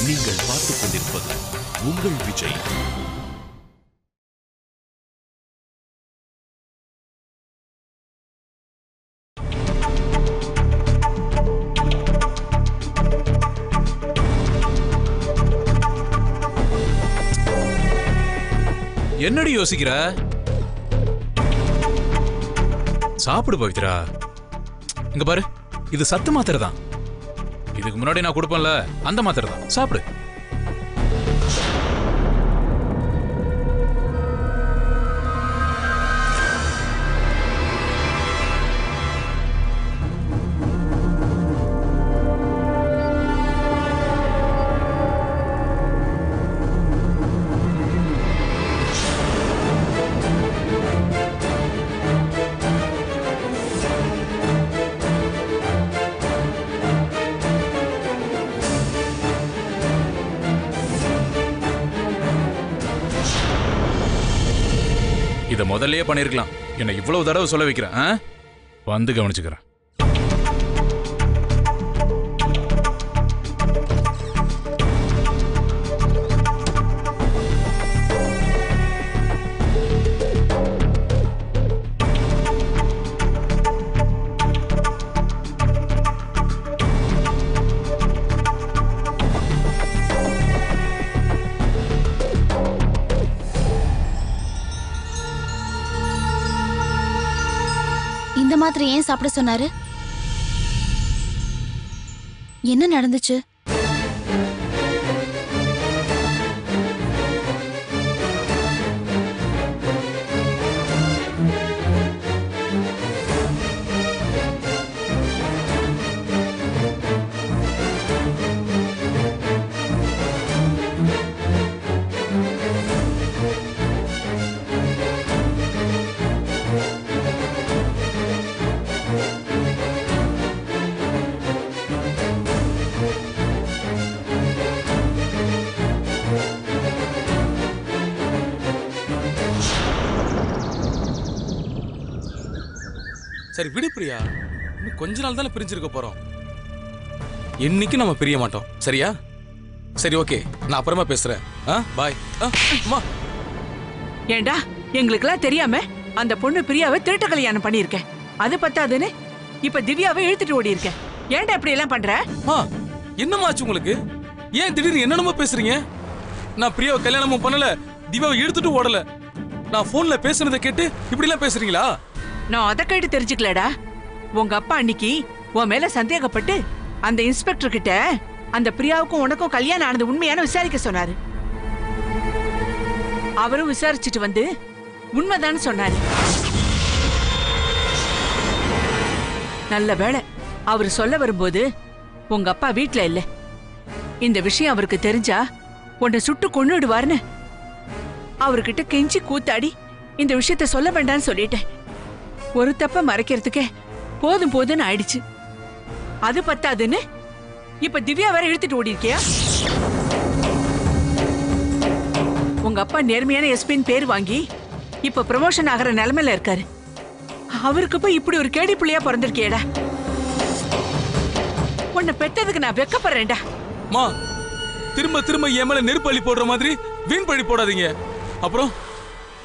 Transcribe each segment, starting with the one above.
நீங்கள் பார்த்துக் கொண்டிருப்பது உங்கள் விஜய். என்னடி யோசிக்கிற? சாப்பிடு பவித்ரா. இங்க பாரு, இது சத்து மாத்திரை தான். இதுக்கு முன்னாடி நான் கொடுப்பேன்ல, அந்த மாத்திரை தான். சாப்பிடு. இதை முதல்லயே பண்ணிருக்கலாம். என்ன இவ்வளவு தடவை சொல்ல வைக்கிறேன். வந்து கவனிச்சுக்கிறேன். இந்த மாத்திரை ஏன் சாப்பிட சொன்னாரு? என்ன நடந்துச்சு? சரி விடு பிரியா, இன்னும் கொஞ்ச நாள் தானே பிரிஞ்சிருக்க போறோம். என்னைக்கு நம்ம பிரிய மாட்டோம், சரியா? சரி ஓகே, நான் அப்புறமா பேசுறேன். பாய். ஏண்டா, எங்களுக்கெல்லாம் தெரியாம அந்த பொண்ணு பிரியாவை திருட்டு கல்யாணம் பண்ணிருக்கேன். அது பத்தாதுன்னு இப்ப திவ்யாவை இழுத்துட்டு ஓடி இருக்கேன். ஏண்டா இப்படி எல்லாம் பண்ற? என்னமாச்சு உங்களுக்கு? ஏன் திடீர்னு என்னென்னமோ பேசுறீங்க? நான் பிரியாவை கல்யாணமும் பண்ணல, திவ்யாவை இழுத்துட்டு ஓடல. நான் போன்ல பேசுனதை கேட்டு இப்படி எல்லாம் பேசுறீங்களா? நான் அதை கேட்டு தெரிஞ்சுக்கலடா. உங்க அப்பா அன்னைக்கு உன் மேல சந்தேகப்பட்டு அந்த இன்ஸ்பெக்டர் கிட்ட அந்த பிரியாவுக்கும் உனக்கும் கல்யாணம் ஆனது உண்மையான விசாரிக்க சொன்னாரு. அவரும் விசாரிச்சுட்டு வந்து உண்மைதான்னு சொன்னாரு. நல்ல வேளை அவர் சொல்ல வரும்போது உங்க அப்பா வீட்டுல இல்ல. இந்த விஷயம் அவருக்கு தெரிஞ்சா உன்னை சுட்டு கொன்னுடுவார்னு அவர்கிட்ட கெஞ்சி கூத்தாடி இந்த விஷயத்த சொல்ல வேண்டாம்னு சொல்லிட்டேன். ஒரு தப்ப மறைக்கிறதுக்கே போதும் போதுன்னு ஆயிடுச்சு. அது பத்தாதுன்னு இப்ப திவ்யா வேற இழுத்துட்டு ஓடி இருக்கியா? உங்க அப்பா நேர்மையான எஸ்பின் பேர் வாங்கி இப்ப ப்ரமோஷன் ஆகிற நிலைமையில இருக்காரு. அவருக்கு போய் இப்படி ஒரு கேடி புள்ளையா பிறந்திருக்கியடா. உன்னை பெத்ததுக்கு நான் வெக்கப்படுறேன்டா. திரும்ப திரும்ப என் மேல நெருப்பு அள்ளி போடுற மாதிரி வீண் பழி போடாதீங்க. அப்புறம்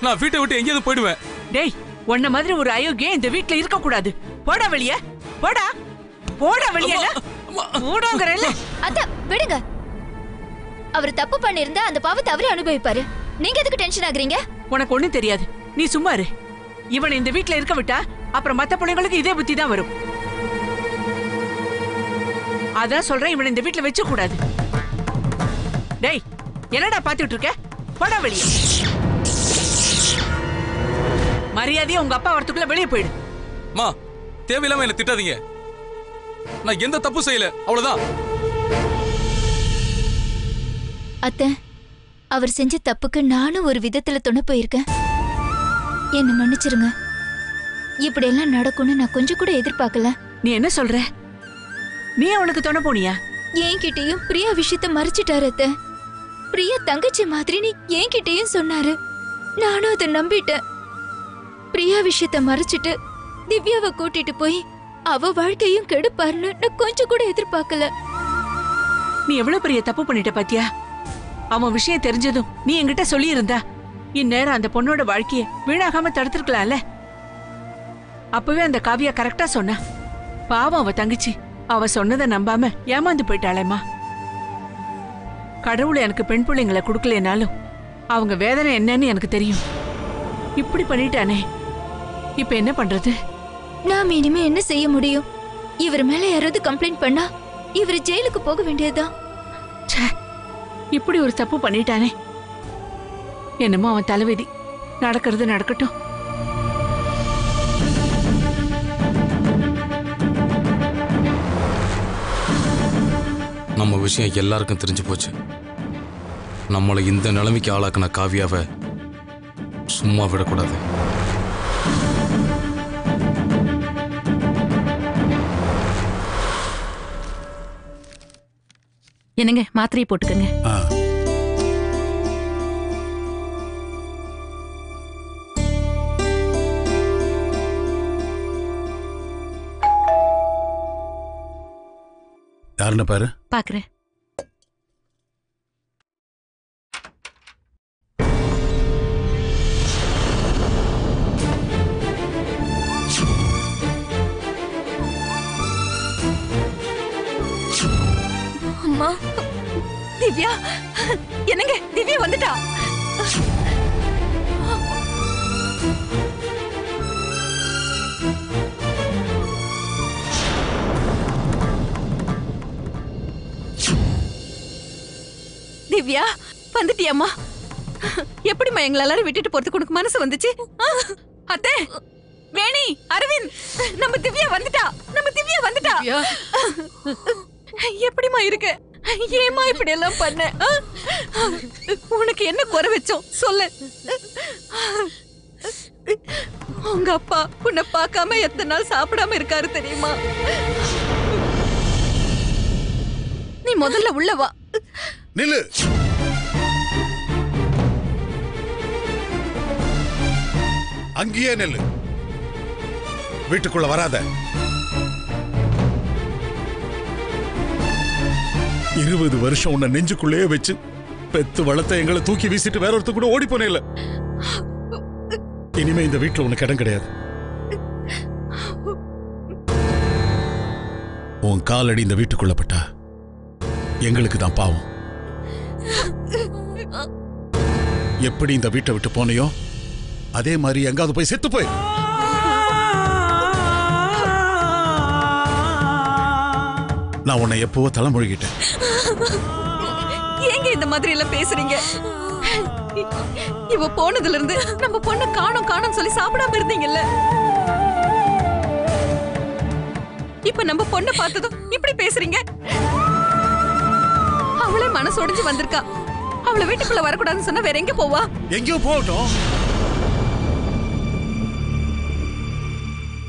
நான் வீட்டை விட்டு எங்கேயாவது போயிடுவேன். டேய், உன்ன மாதிரி ஒரு அயோக்கியம் இந்த வீட்டுல இருக்க கூடாது. போடா வெளியே, போடா போடா வெளியே. போடாங்கறல்ல. அத விடுங்க. அவர் தப்பு பண்ணிருந்தா அந்த பாவத்தை அவரே அனுபவிப்பாரு. நீங்க எதுக்கு டென்ஷன் ஆகுறீங்க? உனக்கு ஒண்ணும் தெரியாது, நீ சும்மா இரு. இவன் இந்த வீட்டுல இருக்க விட்டா அப்புறம் மத்த பிள்ளைங்களுக்கு இதே புத்தி தான் வரும். அதான் சொல்றேன், இவன் இந்த வீட்டுல வச்சு கூடாது. டேய், என்னடா பாத்துட்டு இருக்க? போடா வெளியே. மரியாதையா உங்க அப்பா வரத்துக்குள்ள வெளியே போயிடு. தேவையில்லாம என்ன திட்டாதீங்க. நான் எந்த தப்பு செய்யல, அவ்வளவுதான். அத்தை, அவர் செஞ்ச தப்புக்கு நானும் ஒரு விதத்துல துணை போயிருக்கேன். என்ன மன்னிச்சிருங்க. இப்படி எல்லாம் நடக்கும்னு நான் கொஞ்சம் கூட எதிர்பார்க்கல. நீ என்ன சொல்ற? நீ அவனுக்கு துணை போனியா? என்கிட்டயும் பிரியா விஷயத்த மறைச்சிட்டாரு அத்தை. பிரியா தங்கச்சி மாதிரி நீ என்கிட்டயும் சொன்னாரு. நானும் அதை நம்பிட்டேன். பிரியா விஷயத்த மறைச்சிட்டு திவ்யாவை கூட்டிட்டு போய் அவ வாழ்க்கையும் கெடுப்பாருன்னு நான் கொஞ்சம் கூட எதிர்பார்க்கல. நீ எவ்வளவு பெரிய தப்பு பண்ணிட்ட பாத்தியா? அவன் விஷயம் தெரிஞ்சதும் நீ என்கிட்ட சொல்லி இருந்தா இந்நேரம் அந்த பொண்ணோட வாழ்க்கைய வீணாகாம தடுத்திருக்கலாம்ல. அப்பவே அந்த காவியா கரெக்டா சொன்னா. பாவம் அவ தங்கச்சி, அவ சொன்னதை நம்பாம ஏமாந்து போயிட்டாளேம்மா. கடவுளை எனக்கு பெண் பிள்ளைங்களை கொடுக்கலனாலும் அவங்க வேதனை என்னன்னு எனக்கு தெரியும். இப்படி பண்ணிட்டானே, இப்ப என்ன பண்றது? நாம இனிமே என்ன செய்ய முடியும்? இவர் மேல யாராவது கம்ப்ளைண்ட் பண்ணா இவர் ஜெயிலுக்கு போக வேண்டியதுதான். இப்படி ஒரு தப்பு பண்ணிட்டானே. என்னமோ அவன் தலைவிதி. நடக்கிறது நடக்கட்டும். நம்ம விஷயம் எல்லாருக்கும் தெரிஞ்சு போச்சு. நம்மளை இந்த நிலைமைக்கு ஆளாக்குன காவியாவை சும்மா விடக்கூடாது. என்னங்க, மாத்திரையை போட்டுக்கங்க. யாருன்னு பாரு. பாக்குறேன். அம்மா, திவ்யா, என்னங்க திவ்யா வந்துட்டா. திவ்யா வந்துட்டியம்மா. எப்படிம்மா எங்களை எல்லாரும் விட்டுட்டு போறதுக்கு உனக்கு மனசு வந்துச்சு? அத்தை, வேணி, அரவிந்த், நம்ம திவ்யா வந்துட்டா. நம்ம திவ்யா வந்துட்டா. எப்படிமா இருக்கு? ஏமா இப்படி எல்லாம் பண்ண? உனக்கு என்ன குறை வச்சோம் சொல்லு. உங்க அப்பா உன்னை பார்க்காம எத்தனை நாள் சாப்பிடாம இருக்காரு தெரியுமா? நீ முதல்ல உள்ள வா. நில்லு. அங்கேயே நில்லு. வீட்டுக்குள்ள வராத. 20 வருஷம் உன்னை நெஞ்சுக்குள்ளேயே வச்சு பெத்து வளர்த்த எங்களை தூக்கி வீசிட்டு வேற ஒருத்தர் கூட ஓடி போனே இல்ல. இனிமே இந்த வீட்டுல உனக்கு இடம் கிடையாது. உன் காலடி இந்த வீட்டுக்குள்ள பட்டா எங்களுக்கு தான் பாவம். எப்படி இந்த வீட்டை விட்டு போனையோ அதே மாதிரி எங்காவது போய் செத்து போய். நான் உன்னை எப்பவோ தலைமொழிகிட்டேன். ஏங்க இந்த மாதிரி எல்லாம் பேசுறீங்க? இவ போனதுல இருந்து நம்ம பொண்ணு காணோம் காணோம் சொல்லி சாப்பிடாம இருந்தீங்கல்ல. இப்ப நம்ம பொண்ணை பார்த்ததும் இப்படி பேசுறீங்க. அவளே மனசு உடைஞ்சு வந்திருக்கா. அவளை வீட்டுக்குள்ள வரக்கூடாதுன்னு சொன்னா வேற எங்க போவா? எங்கேயோ போகட்டும்.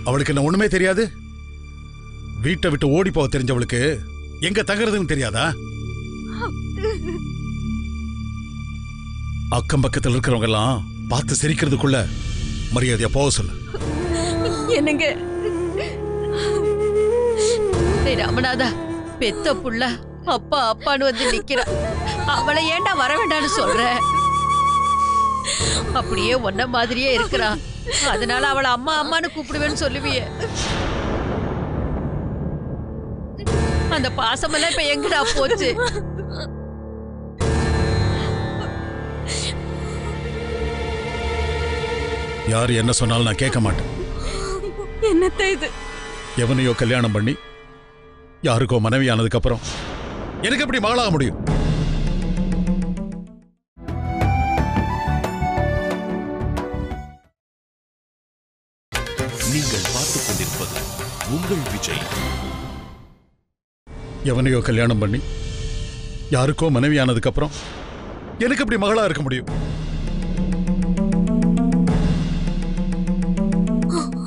அவளுக்கு என்ன ஒண்ணுமே தெரியாது? வீட்டை விட்டு ஓடி போக தெரிஞ்சவளுக்கு எங்க தங்குறதுன்னு தெரியாதா? அக்கம் பக்கத்தில் இருக்கிறவங்க எல்லாம் பார்த்து சிரிக்கிறதுக்குள்ள மரியாதையா போக சொல்லு. என்னங்க ராமநாதா, பெத்த புள்ள அப்பா அப்பான்னு வந்து நிக்கிறா. அவளை ஏண்டா வர வேண்டான்னு சொல்ற? அப்படியே ஒன்ன மாதிரியே இருக்கிறா. அதனால அவளை அம்மா அம்மான்னு கூப்பிடுவேன்னு சொல்லுவியே. அந்த பாசமெல்லாம் இப்ப எங்கடா போச்சு? யாரு என்ன சொன்னாலும் நான் கேட்க மாட்டேன். என்னத்த இது? எவனையோ கல்யாணம் பண்ணி யாருக்கோ மனைவி ஆனதுக்கு அப்புறம் எனக்கு எப்படி மகளாக முடியும்? நீங்கள் பார்த்துக் கொண்டிருப்பது உங்கள் விஜய். எவனையோ கல்யாணம் பண்ணி யாருக்கோ மனைவி ஆனதுக்கு அப்புறம் எனக்கு எப்படி மகளா இருக்க முடியும்?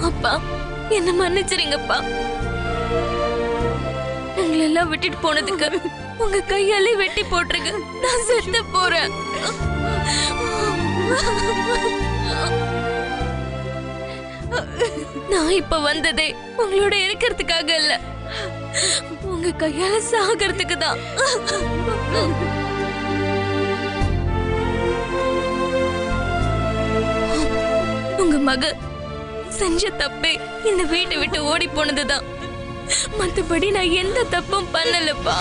அப்பா, என்ன மன்னிச்சிருங்கப்பா. எங்களெல்லாம் விட்டுட்டு போனதுக்கு உங்க கையாலே வெட்டி போட்டுருங்க. நான் செத்து போறேன். நான் இப்ப வந்ததே உங்களோட இருக்கிறதுக்காக இல்ல. உங்க கையால சாகிறதுக்கு தான். உங்க மக செஞ்ச தப்பே இந்த வீட்டை விட்டு ஓடி போனதுதான். மத்தபடி நான் எந்த தப்பும் பண்ணலப்பா.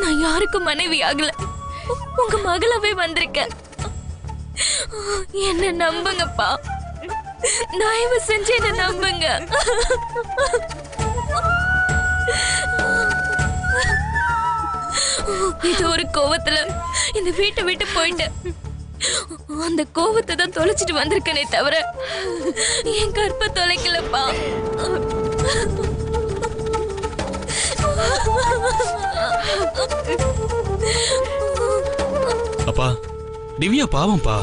நான் யாருக்கும் மனைவி ஆகல, உங்க மகளாவே வந்திருக்கேன். என்ன நம்புங்கப்பா, தயவு செஞ்சு என்ன நம்புங்க. இது ஒரு கோவத்துல இந்த வீட்டை விட்டு போயிட்டேன். அந்த கோவத்தை தான் தொலைச்சிட்டு வந்திருக்கனே தவிர என் கற்ப தொலைக்கலப்பா. அப்பா, திவ்யா பாவம்பா.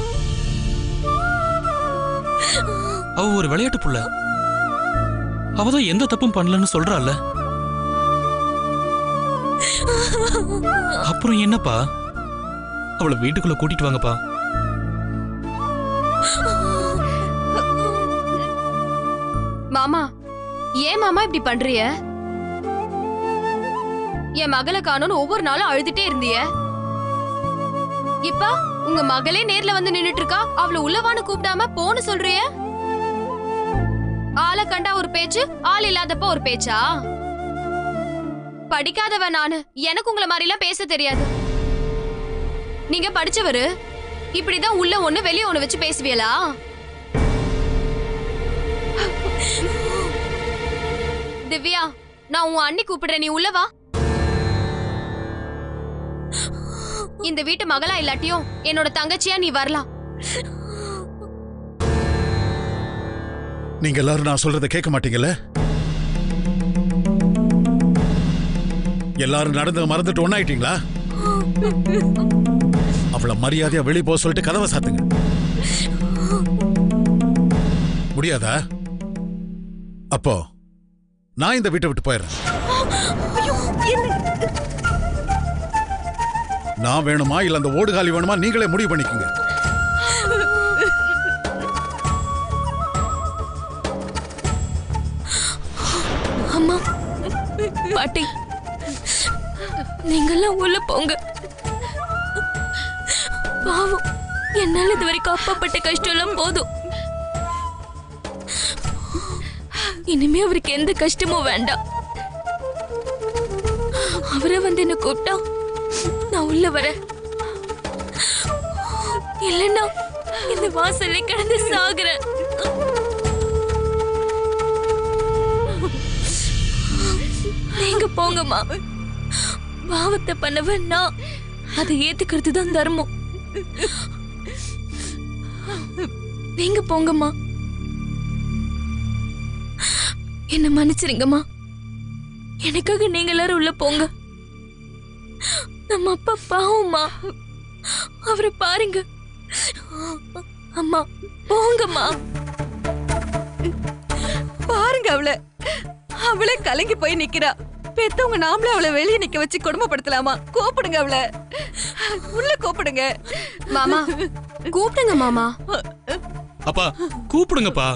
அவ ஒரு விளையாட்டு புள்ள. அவதான் எந்த தப்பும் பண்ணலன்னு சொல்றாள். அப்புறம் என்னப்பா, அவளை வீட்டுக்குள்ள கூட்டிட்டு வாங்கப்பா. மாமா, ஏன் மாமா இப்படி பண்றிய? என் மகளை காணோன்னு ஒவ்வொரு நாளும் அழுதுட்டே இருந்திய. இப்ப உங்க மகளே நேர்ல வந்து நின்னுட்டு இருக்கா, அவளை உள்ளவான்னு கூப்பிடாம போன்னு சொல்றிய. ஆளை கண்டா ஒரு பேச்சு, ஆள் இல்லாதப்ப ஒரு பேச்சா? படிக்காதவ நானு, எனக்கு உங்களை மாதிரி எல்லாம் பேச தெரியாது. நீங்க படிச்சவரு, இப்படிதான் உள்ள ஒண்ணு வெளிய ஒண்ணு வச்சு பேசுவீங்களா? திவ்யா, நான் உன் அண்ணி கூப்பிடுறேன், நீ உள்ள வா. இந்த வீட்டு மகளா இல்லாட்டியும் என்னோட தங்கச்சியா நீ வரலாம். நீங்க எல்லாரும் நான் சொல்றதை கேட்க மாட்டீங்கல்ல? எல்லாரும் நடந்து மறந்துட்டு ஒண்ணாயிட்டீங்களா? அவளை மரியாதையா வெளியே போக சொல்லிட்டு கதவை சாத்துங்க. முடியாதா? அப்போ நான் இந்த வீட்டை விட்டு போயிடுறேன். நான் வேணுமா இல்ல அந்த ஓடுகாலி வேணுமா நீங்களே முடிவு பண்ணிக்கோங்க. அம்மா, பாட்டி, நீங்கெல்லாம் உள்ள போங்க. பாவம், என்னால இது வரைக்கும் அப்பாப்பட்ட கஷ்டம் எல்லாம் போதும். இனிமே அவருக்கு எந்த கஷ்டமும் வேண்டாம். அவரை வந்து என்ன கூப்பிட்டா நான் உள்ள வரேன். இல்லைன்னா இந்த வாசல்ல கிடந்து சாகுறேன். நீங்க போங்கம்மா. பாவத்தை பண்ணவன் நான், அதை ஏத்துக்கிறது தான் தர்மம். நீங்க போங்கம்மா. என்ன மன்னிச்சிருங்கம்மா. எனக்காக நீங்க எல்லாரும் உள்ள போங்க. நம்ம அப்பா பாவம்மா, அவரை பாருங்க. அம்மா போங்கம்மா. பாருங்க அவளே கலங்கி போய் நிக்கிறா. பெத்தவங்க நாமளே அவளை வெளியே நிக்க வச்சு கொடுமைப்படுத்தலாமா? கூப்பிடுங்க, அவளை உள்ள கூப்பிடுங்க. மாமா, கூப்பிடுங்க மாமா. அப்பா, கூப்பிடுங்கப்பா.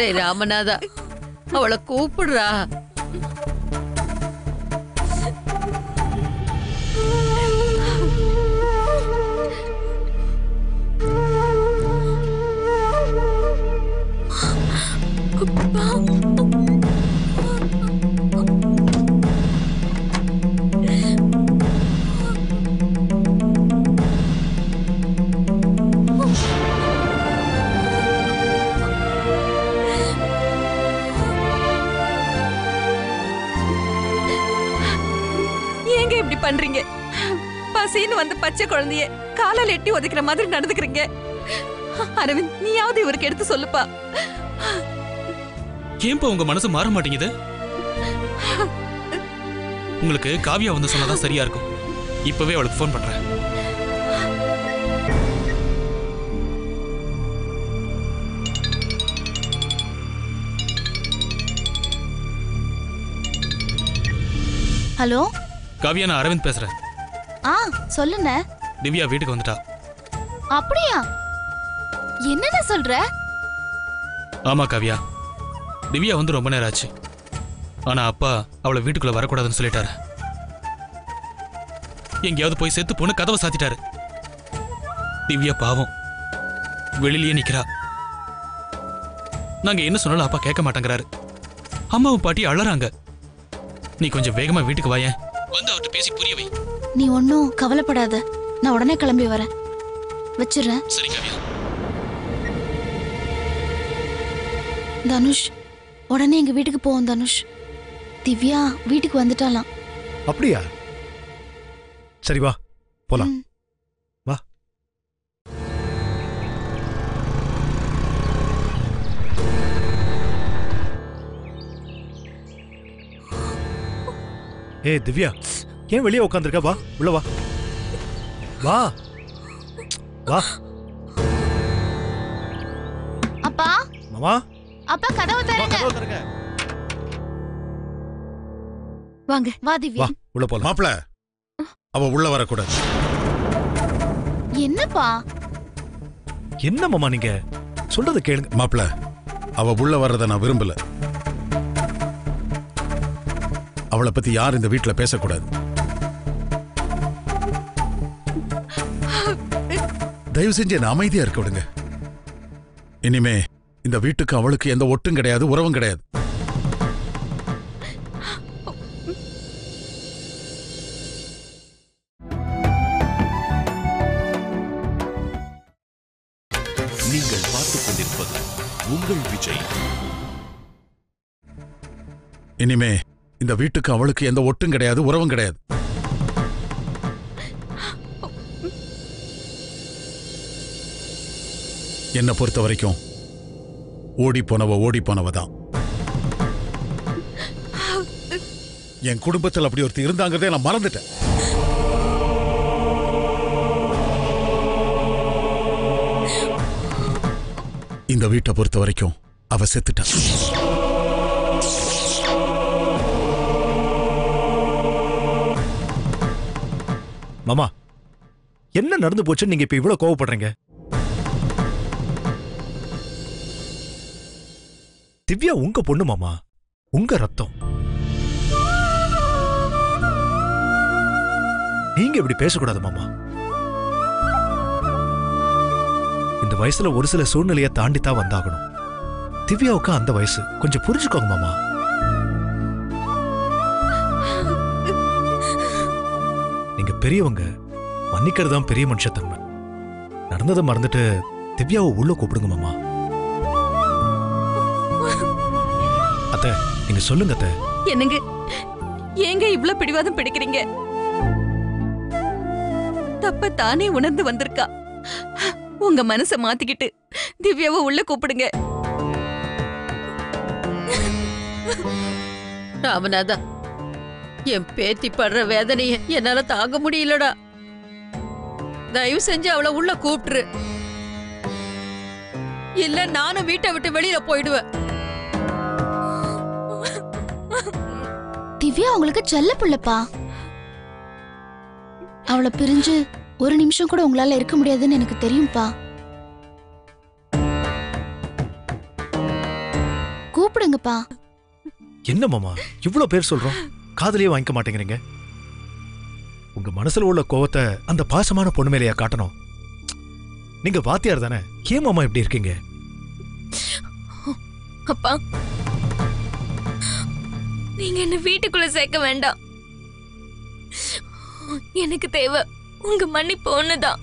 டேய் ராமநாதா, அவளை கூப்பிடுறா. ஏங்க இப்படி பண்றீங்க? பசின்னு வந்து பச்சை குழந்தைய காலால் எட்டி ஒதுக்குற மாதிரி நடந்துக்கிறீங்க. அரவிந்த், நீயாவது இவருக்கு எடுத்து சொல்லுப்பா. ஏன்பா உங்க மனசு மாற மாட்டேங்குது? உங்களுக்கு காவியா வந்து சொன்னதான் சரியா இருக்கும். இப்பவே அவளுக்கு ஃபோன் பண்றேன். ஹலோ காவியா, நான் அரவிந்த் பேசுறேன். சொல்லுண்ணே. திவ்யா வீட்டுக்கு வந்துட்டா. அப்படியா? என்னடா சொல்ற? ஆமா காவியா, திவ்யா வந்து ரொம்ப நேரம் ஆச்சு. ஆனா அப்பா அவளை வீட்டுக்குள்ள வரக்கூடாதுன்னு சொல்லிட்டாரு. எங்கேயாவது போய் செத்து போன்னு கதவை சாத்திட்டாரு. திவ்யா பாவம் வெளியிலேயே நிக்கிறா. நாங்க என்ன சொன்னாலும் அப்பா கேட்க மாட்டேங்கிறாரு. அம்மாவும் பாட்டி அழறாங்க. நீ கொஞ்சம் வேகமா வீட்டுக்கு வாயேன், வந்து அவர்கிட்ட பேசி புரிய வை. நீ ஒன்னும் கவலைப்படாத, நான் உடனே கிளம்பி வரேன். வச்சிடுறேன். சரி காவியா. தனுஷ், உடனே எங்க வீட்டுக்கு போவோம் தனுஷ். திவ்யா வீட்டுக்கு வந்துட்டாலாம். அப்படியா? சரி வா போலாம். வா. ஏய் திவ்யா, ஏன் வெளியே உட்காந்துருக்க? வா உள்ள வா. வா வா. அப்பா, மாமா, அப்பா கதவு தரங்க. கதவு திறங்க. வாங்க. வா திவ்யா. வா உள்ள போலாம். மாப்பிள, அவ உள்ள வரக்கூடாது. என்னப்பா? என்ன மாமா நீங்க சொல்றத கேளுங்க. மாப்பிள, அவ உள்ள வர்றத நான் விரும்பல. அவளை பத்தி யார் இந்த வீட்டுல பேசக்கூடாது. தயவு செஞ்சு என்ன அமைதியா இருக்க விடுங்க. இனிமே இந்த வீட்டுக்கு அவளுக்கு எந்த ஒட்டும் கிடையாது, உறவும் கிடையாது. நீங்கள் பார்த்துக் கொண்டிருப்பது உங்கள் விஜய். இனிமே இந்த வீட்டுக்கு அவளுக்கு எந்த ஒட்டும் கிடையாது, உறவும் கிடையாது. என்னை பொறுத்த வரைக்கும் ஓடி போனவ தான். என் குடும்பத்தில் அப்படி ஒருத்தர் இருந்தாங்கிறதே நான் மறந்துட்டேன். இந்த வீட்டை பொறுத்த வரைக்கும் அவ செத்துட்டா. மாமா, என்ன நடந்து போச்சு நீங்க இப்ப இவ்வளவு கோவப்படுறீங்க? திவ்யா உங்க பொண்ணு மாமா, உங்க ரத்தம். நீங்க இப்படி பேசக்கூடாது மாமா. இந்த வயசுல ஒரு சில சூழ்நிலையை தாண்டித்தான் வந்தாகணும். திவ்யாவுக்கு அந்த வயசு, கொஞ்சம் புரிஞ்சுக்கோங்க மாமா. நீங்க பெரியவங்க, மன்னிக்கிறது தான் பெரிய மனுஷத்தன்மை. நடந்ததை மறந்துட்டு திவ்யாவை உள்ள கூப்பிடுங்க மாமா. அத்தை, நீங்க சொல்லுங்க அத்தை. என்னங்க, ஏங்க இவ்ளோ பிடிவாதம் பிடிக்கிறீங்க? தப்ப தானே உணர்ந்து வந்திருக்கா. உங்க மனசை மாத்திக்கிட்டு திவ்யாவை உள்ள கூப்பிடுங்க. ராமநாதா, என் பேத்தி படுற வேதனைய என்னால தாங்க முடியலடா. தயவு செஞ்சு அவளை உள்ள கூப்பிட்டுரு. இல்ல நானும் வீட்டை விட்டு வெளியில போயிடுவேன். திவ்யா உங்களுக்கு செல்ல புள்ளப்பா. அவளை பிரிஞ்சு ஒரு நிமிஷம் கூட உங்களால இருக்க முடியாதுன்னு எனக்கு தெரியும்பா. கூப்பிடுங்கப்பா. என்ன மாமா இவ்ளோ பேர் சொல்றோம், காதலியே வாங்கிக்க மாட்டேங்கிறீங்க? உங்க மனசுல உள்ள கோவத்தை அந்த பாசமான பொண்ணு மேலையா காட்டணும்? நீங்க வாத்தியார் தானே, ஏன் மாமா இப்படி இருக்கீங்க? அப்பா, நீங்க என்ன வீட்டுக்குள்ள சேர்க்க வேண்டாம். எனக்கு தேவை உங்க மன்னிப்பு ஒண்ணுதான்.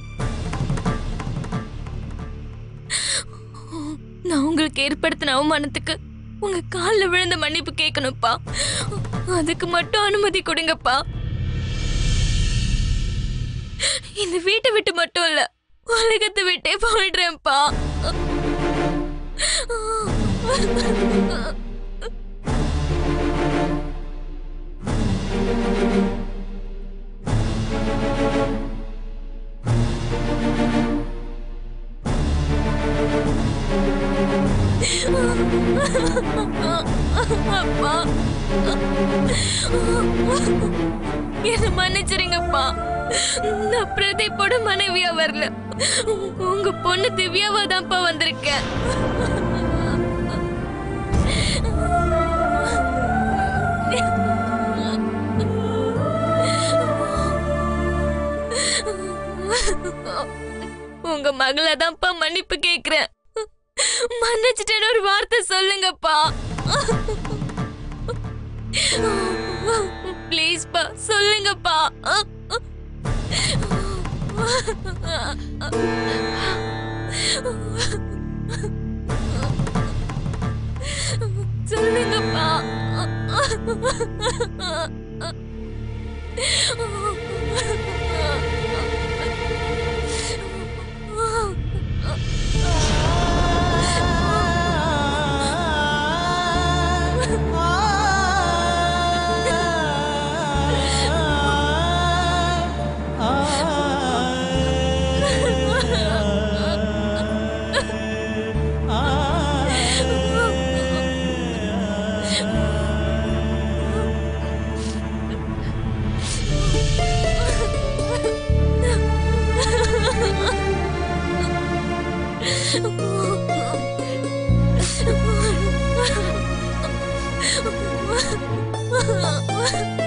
நான் உங்களுக்கு ஏற்படுத்தின அவமானத்துக்கு உங்க கால்ல விழுந்த மன்னிப்பு கேட்கணும்ப்பா. அதுக்கு மட்டும் அனுமதி கொடுங்கப்பா. இந்த வீட்டை விட்டு மட்டும் இல்ல, உலகத்தை விட்டே போயிடுறேன்ப்பா. அப்பா, என்ன மன்னிச்சிருங்கப்பா. நான் பிரதீப்போட மனைவியா வரல, உங்க பொண்ணு திவ்யாவா தான்ப்பா வந்திருக்கேன். உங்க மகளை தான்ப்பா மன்னிப்பு கேக்குறேன். மன்னிச்சிட்டேன்னு ஒரு வார்த்தை சொல்லுங்கப்பா. ப்ளீஸ்ப்பா சொல்லுங்கப்பா. சொல்லுங்கப்பா. Oh